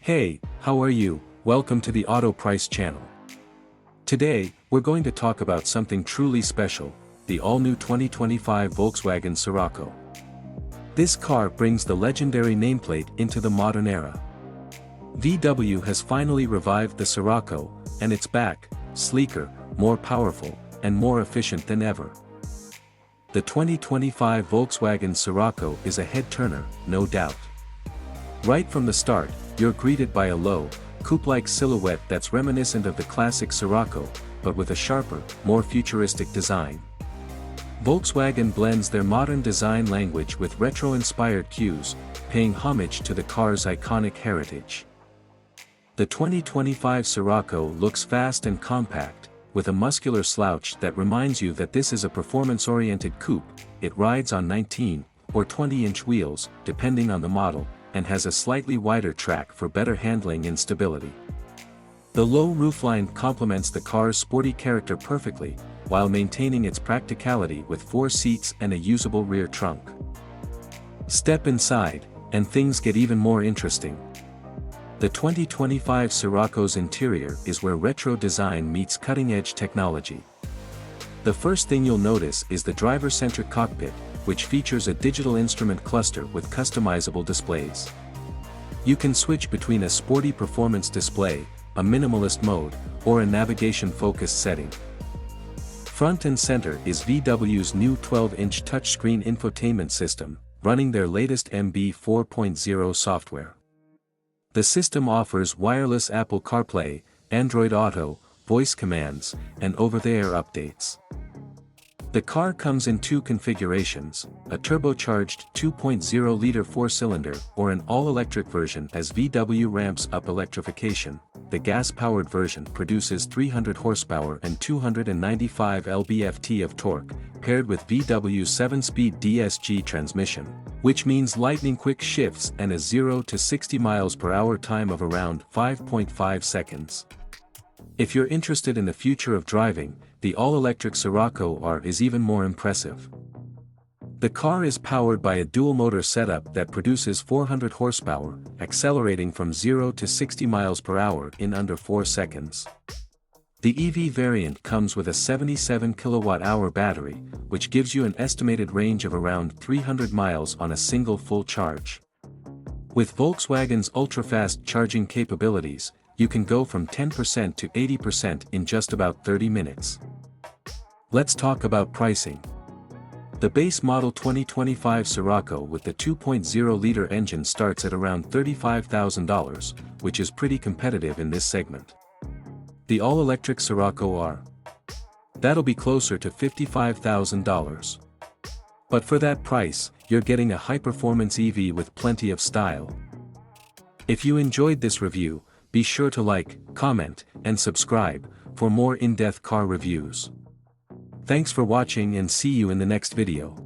Hey, how are you? Welcome to the Auto Price channel. Today, we're going to talk about something truly special, the all-new 2025 Volkswagen Scirocco. This car brings the legendary nameplate into the modern era. VW has finally revived the Scirocco, and it's back, sleeker, more powerful, and more efficient than ever. The 2025 Volkswagen Scirocco is a head-turner, no doubt. Right from the start, you're greeted by a low, coupe-like silhouette that's reminiscent of the classic Scirocco, but with a sharper, more futuristic design. Volkswagen blends their modern design language with retro-inspired cues, paying homage to the car's iconic heritage. The 2025 Scirocco looks fast and compact, with a muscular slouch that reminds you that this is a performance-oriented coupe. It rides on 19 or 20-inch wheels, depending on the model, and has a slightly wider track for better handling and stability. The low roofline complements the car's sporty character perfectly, while maintaining its practicality with 4 seats and a usable rear trunk. Step inside, and things get even more interesting. The 2025 Scirocco's interior is where retro design meets cutting-edge technology. The first thing you'll notice is the driver-centric cockpit, which features a digital instrument cluster with customizable displays. You can switch between a sporty performance display, a minimalist mode, or a navigation-focused setting. Front and center is VW's new 12-inch touchscreen infotainment system, running their latest MB 4.0 software. The system offers wireless Apple CarPlay, Android Auto, voice commands, and over-the-air updates. The car comes in 2 configurations, a turbocharged 2.0-liter 4-cylinder or an all-electric version. As VW ramps up electrification, the gas-powered version produces 300 horsepower and 295 lb-ft of torque, paired with VW's 7-speed DSG transmission, which means lightning-quick shifts and a 0 to 60 miles per hour time of around 5.5 seconds. If you're interested in the future of driving, the all-electric Scirocco R is even more impressive. The car is powered by a dual-motor setup that produces 400 horsepower, accelerating from 0 to 60 miles per hour in under 4 seconds. The EV variant comes with a 77 kilowatt-hour battery, which gives you an estimated range of around 300 miles on a single full charge. With Volkswagen's ultra-fast charging capabilities, you can go from 10% to 80% in just about 30 minutes. Let's talk about pricing. The base model 2025 Scirocco with the 2.0-liter engine starts at around $35,000, which is pretty competitive in this segment. The all-electric Scirocco R. That'll be closer to $55,000. But for that price, you're getting a high-performance EV with plenty of style. If you enjoyed this review, be sure to like, comment, and subscribe for more in-depth car reviews. Thanks for watching and see you in the next video.